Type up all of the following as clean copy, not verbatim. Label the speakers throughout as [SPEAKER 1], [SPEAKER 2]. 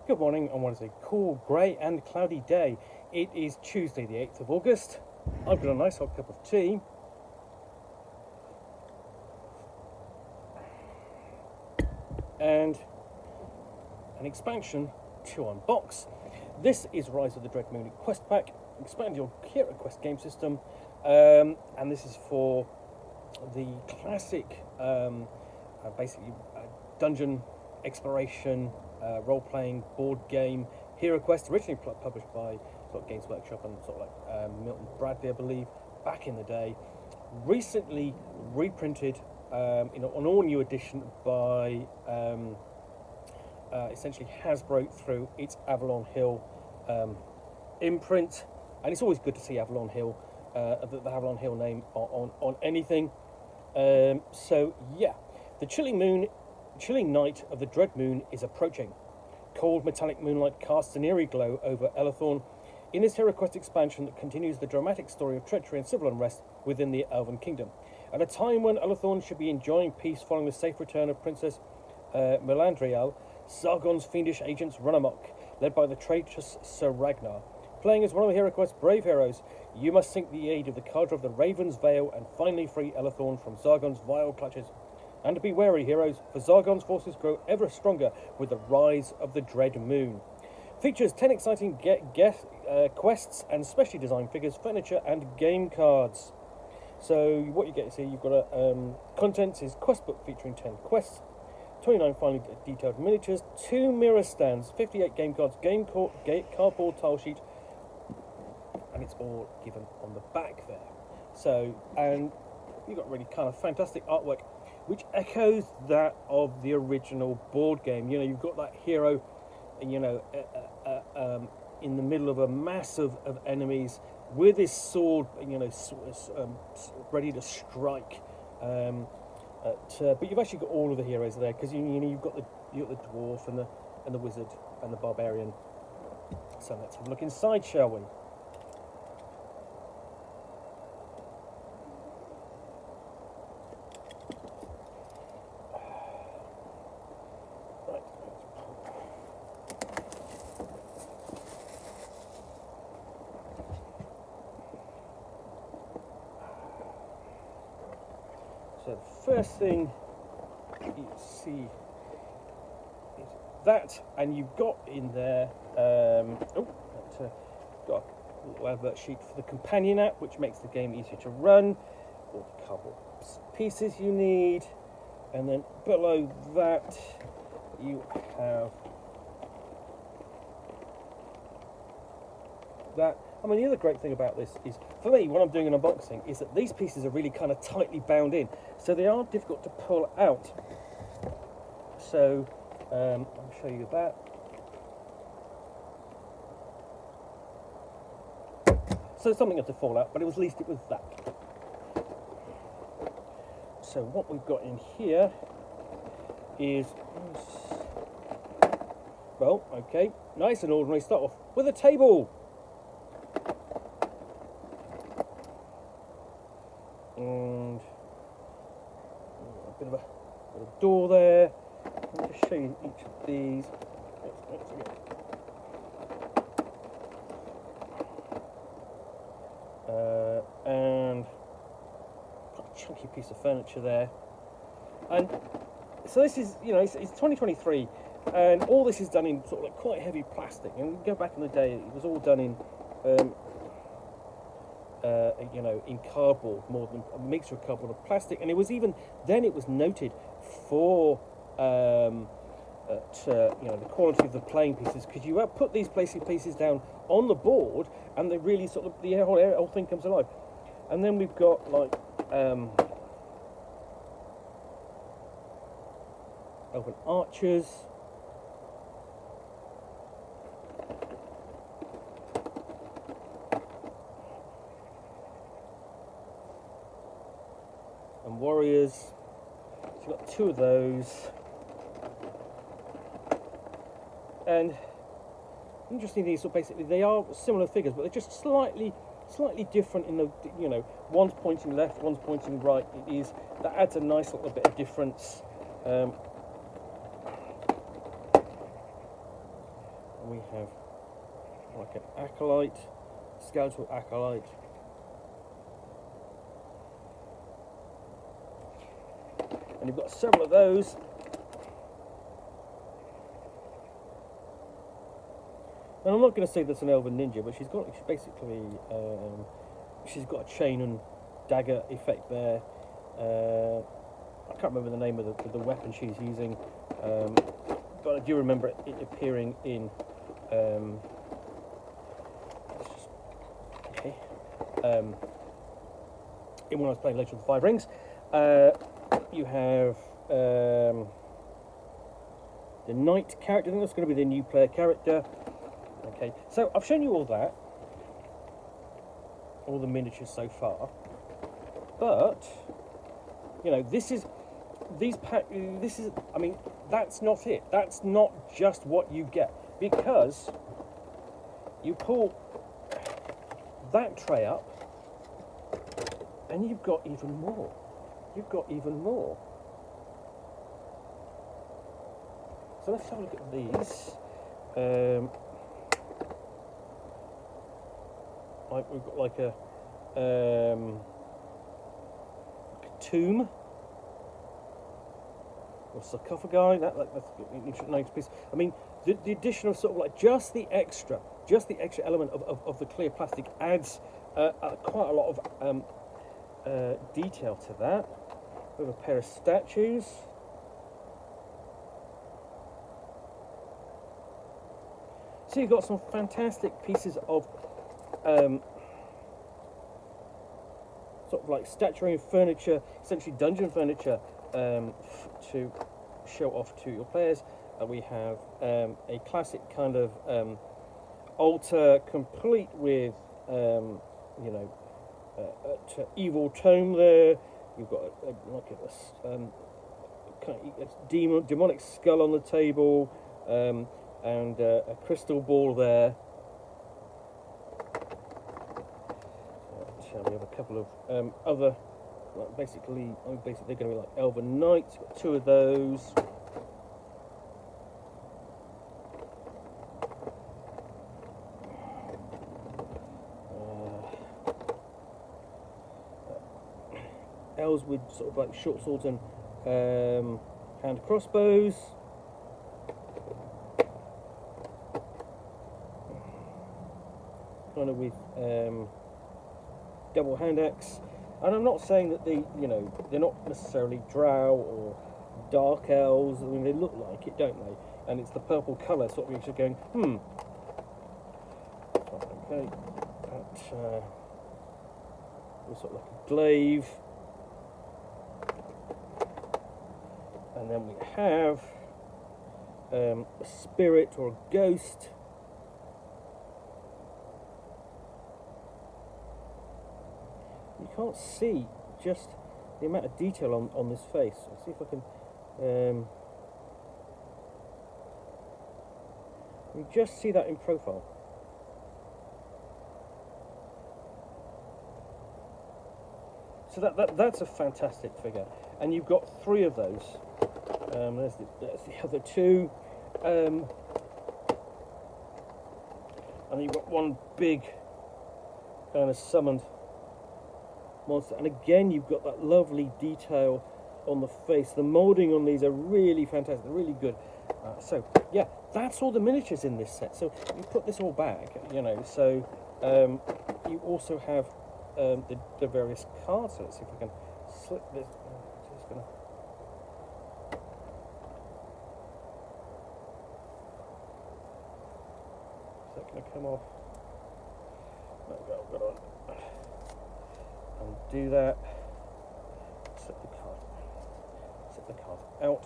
[SPEAKER 1] Good morning on what is a cool, grey and cloudy day. It is Tuesday the 8th of August. I've got a nice hot cup of tea. And an expansion to unbox. This is Rise of the Dread Moon Quest Pack. Expand your HeroQuest Game System. And this is for the classic, basically dungeon exploration, role-playing board game HeroQuest, originally published by sort of Games Workshop and sort of like Milton Bradley, I believe, back in the day. Recently reprinted in an all-new edition by essentially Hasbro through its Avalon Hill imprint, and it's always good to see Avalon Hill, the Avalon Hill name on anything. So yeah, the chilling night of the Dread Moon is approaching. Cold metallic moonlight casts an eerie glow over Elathorn in this HeroQuest expansion that continues the dramatic story of treachery and civil unrest within the Elven Kingdom. At a time when Elathorn should be enjoying peace following the safe return of Princess Melandriel, Sargon's fiendish agents run amok, led by the traitorous Sir Ragnar. Playing as one of the HeroQuest's brave heroes, you must seek the aid of the Cadre of the Raven's Veil and finally free Elathorn from Sargon's vile clutches. And be wary, heroes, for Sargon's forces grow ever stronger with the rise of the Dread Moon. Features 10 exciting quests and specially designed figures, furniture and game cards. So what you get is here, you've got contents is quest book featuring 10 quests, 29 finely detailed miniatures, 2 mirror stands, 58 game cards, cardboard tile sheet, and it's all given on the back there. So, and you've got really kind of fantastic artwork, which echoes that of the original board game. You know, you've got that hero, you know, in the middle of a mass of enemies with his sword, you know, ready to strike. But you've actually got all of the heroes there because you know you've got the dwarf and the wizard and the barbarian. So let's have a look inside, shall we? So the first thing you see is that, and you've got in there, got a little advert sheet for the companion app, which makes the game easier to run, all the cardboard pieces you need, and then below that you have that. I mean, the other great thing about this is, for me, when I'm doing an unboxing, is that these pieces are really kind of tightly bound in, so they are difficult to pull out. So, I'll show you that. So something had to fall out, but at least it was that. So what we've got in here is, well, okay, nice and ordinary. Start off with a table. And a bit of a door there. I'll just show you each of these. And got a chunky piece of furniture there. And so this is, you know, it's 2023, and all this is done in sort of like quite heavy plastic. And go back in the day, it was all done in you know, in cardboard, more than a mixture of cardboard and plastic. And it was even then, it was noted for you know, the quality of the playing pieces, because you put these pieces down on the board and they really sort of, the whole thing comes alive. And then we've got like elven archers, and warriors. So you've got 2 of those. And interestingly, so basically they are similar figures, but they're just slightly different in the, you know, one's pointing left, one's pointing right. That adds a nice little bit of difference. we have like an acolyte, skeletal acolyte. And you've got several of those. And I'm not going to say that's an elven ninja, but she's basically she's got a chain and dagger effect there. I can't remember the name of the weapon she's using, but I do remember it appearing in in when I was playing Legend of the Five Rings. You have the knight character. I think that's going to be the new player character. Okay, so I've shown you all that, all the miniatures so far, but you know, I mean, that's not it. That's not just what you get, because you pull that tray up and you've got even more. You've got even more. So let's have a look at these. We've got like a tomb or sarcophagi. That's an nice piece. I mean, the addition of sort of like just the extra element of the clear plastic adds quite a lot of detail to that. We have a pair of statues. So you've got some fantastic pieces of sort of like statuary and furniture, essentially dungeon furniture, to show off to your players. And we have a classic kind of altar, complete with you know, evil tome there. You've got a demonic skull on the table, and a crystal ball there. We have a couple of other, like basically they're going to be like elven knights. Got two of those. Elves with sort of like short swords and hand crossbows. Kind of with double hand axe. And I'm not saying that they're not necessarily drow or dark elves. I mean, they look like it, don't they? And it's the purple colour sort of makes you going, okay, that was sort of like a glaive. And then we have a spirit or a ghost. You can't see just the amount of detail on this face. Let's see if I can. You just see that in profile. So that's a fantastic figure, and you've got three of those. There's the other two, and you've got one big kind of summoned monster, and again you've got that lovely detail on the face. The moulding on these are really fantastic, they're really good. So yeah, that's all the miniatures in this set. So you put this all back, so you also have the various cards. So let's see if we can slip this. Just gonna. Is that going to come off? There we go, I've got on. Undo that. Slip the card out.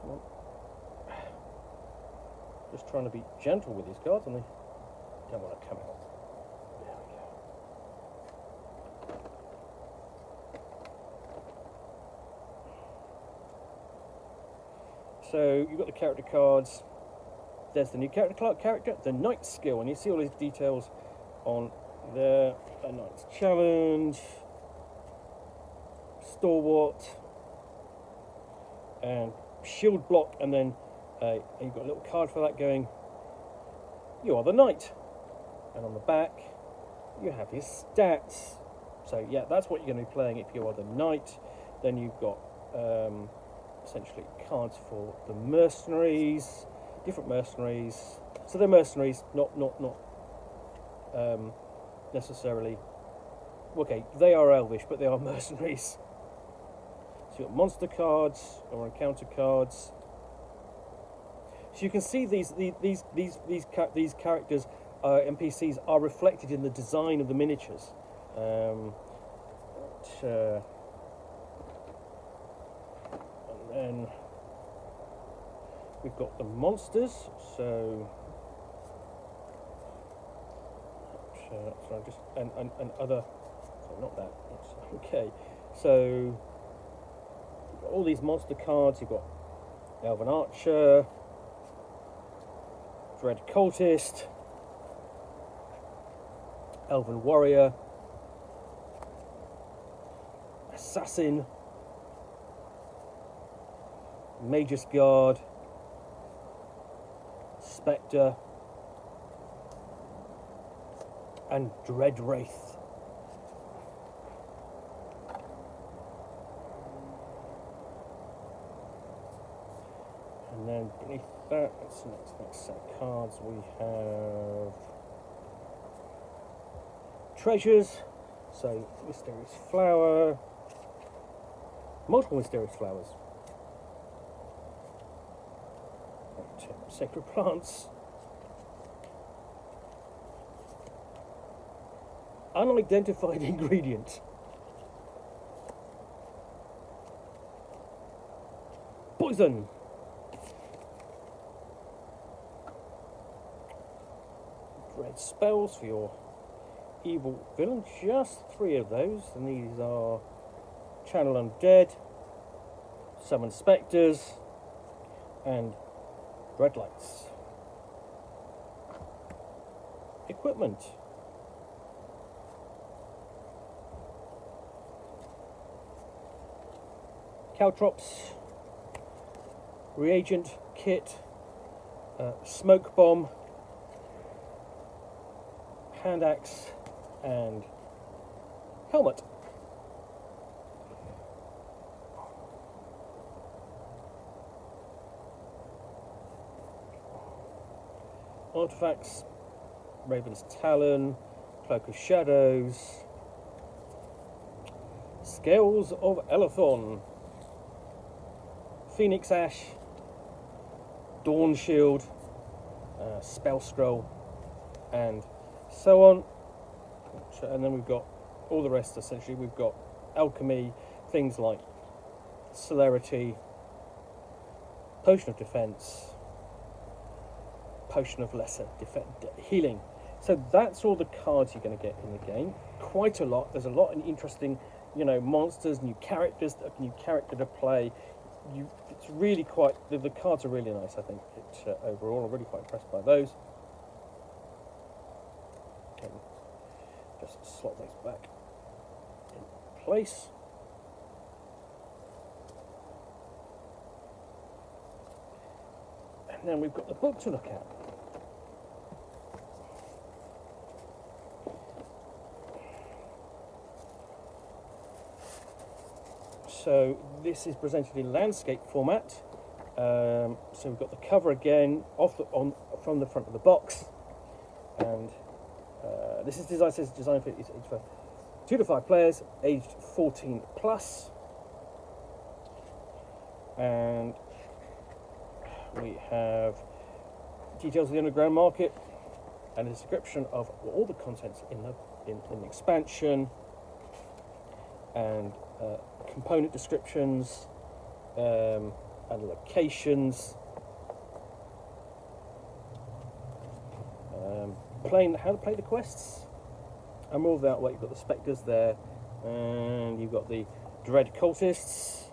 [SPEAKER 1] Come on. Just trying to be gentle with these cards, and they don't want to come out. There we go. So you've got the character cards. There's the new character, the Knight skill, and you see all these details on there. A Knight's challenge, stalwart, and shield block, and then you've got a little card for that going you are the knight. And on the back, you have his stats. So yeah, that's what you're going to be playing if you are the knight. Then you've got essentially cards for the mercenaries, different mercenaries. So they're mercenaries, not necessarily. Okay, they are elvish, but they are mercenaries. So you've got monster cards or encounter cards. So you can see these characters, NPCs, are reflected in the design of the miniatures. And then we've got the monsters. So just and other. So not that. Okay. So you've got all these monster cards. You've got Elven Archer, Dread Cultist, Elven Warrior, Assassin, Magus Guard, Spectre, and Dread Wraith. And then beneath that, that's the next set of cards. We have treasures. So mysterious flower, multiple mysterious flowers, sacred plants, unidentified ingredient, poison, dread spells for your evil villain. Just 3 of those, and these are channel undead, summon spectres, and dreadlights. Equipment. Caltrops, reagent kit, smoke bomb, hand axe, and helmet. Artifacts: Raven's Talon, Cloak of Shadows, Scales of Elethon, Phoenix Ash, Dawn Shield, Spell Scroll, and so on. And then we've got all the rest. Essentially, we've got alchemy, things like celerity, potion of defense, potion of lesser healing. So that's all the cards you're going to get in the game. Quite a lot. There's a lot of interesting, monsters, new characters, new character to play. It's really quite. The cards are really nice. I think overall, I'm really quite impressed by those. Just slot those back in place. And then we've got the book to look at. So this is presented in landscape format. So we've got the cover again from the front of the box, and this is designed for 2 to 5 players, aged 14 plus, and we have details of the underground market and a description of all the contents in the expansion, and component descriptions and locations. How to play the quests and all that. You've got the spectres there, and you've got the dread cultists.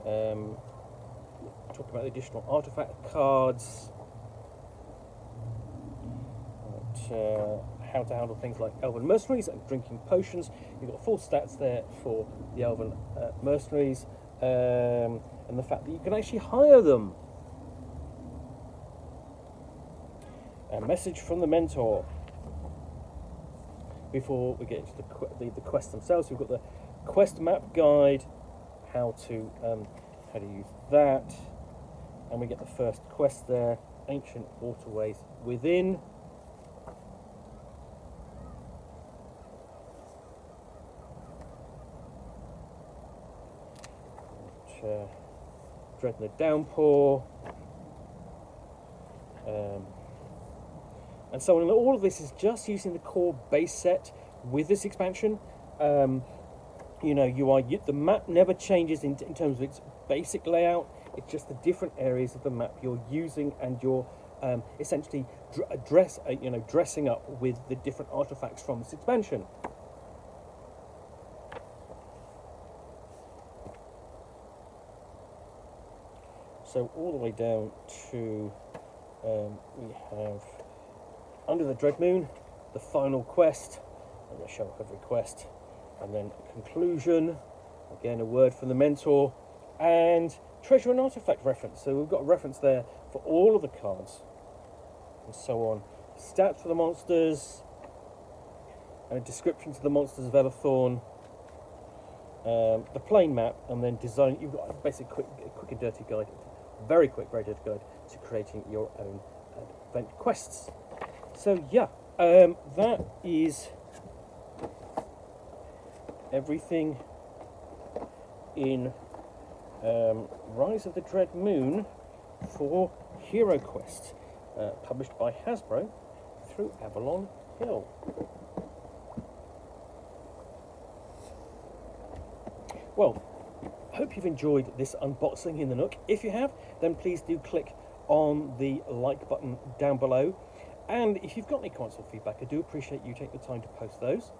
[SPEAKER 1] Talk about the additional artifact cards, how to handle things like elven mercenaries and drinking potions. You've got full stats there for the elven mercenaries, and the fact that you can actually hire them. A message from the mentor. Before we get into the quests themselves, we've got the quest map guide, how to use that, and we get the first quest there, ancient waterways within. Dreading the downpour, and so on. And all of this is just using the core base set with this expansion. You know, the map never changes in terms of its basic layout. It's just the different areas of the map you're using, and you're essentially dressing up with the different artifacts from this expansion. So all the way down to, we have Under the Dread Moon, the final quest. I'm going to show off every quest. And then a conclusion, again a word from the mentor, and treasure and artifact reference. So we've got a reference there for all of the cards, and so on. Stats for the monsters, and a description to the monsters of Everthorn. The plain map, and then design. You've got a basic quick and dirty guide. Very quick, very dirty guide to creating your own event quests. So yeah, that is everything in Rise of the Dread Moon for HeroQuest, published by Hasbro through Avalon Hill. Well, I hope you've enjoyed this unboxing in the Nook. If you have, then please do click on the like button down below. And if you've got any comments or feedback, I do appreciate you taking the time to post those.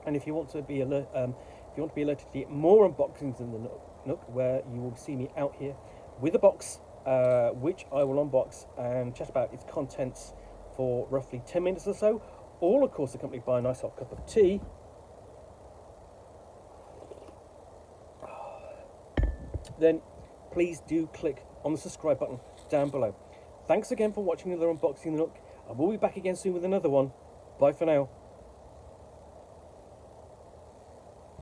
[SPEAKER 1] And if you want to be alerted to get more unboxings in the Nook, where you will see me out here with a box, which I will unbox and chat about its contents for roughly 10 minutes or so, all of course accompanied by a nice hot cup of tea. Then please do click on the subscribe button down below. Thanks again for watching another unboxing in the Nook. I will be back again soon with another one. Bye for now.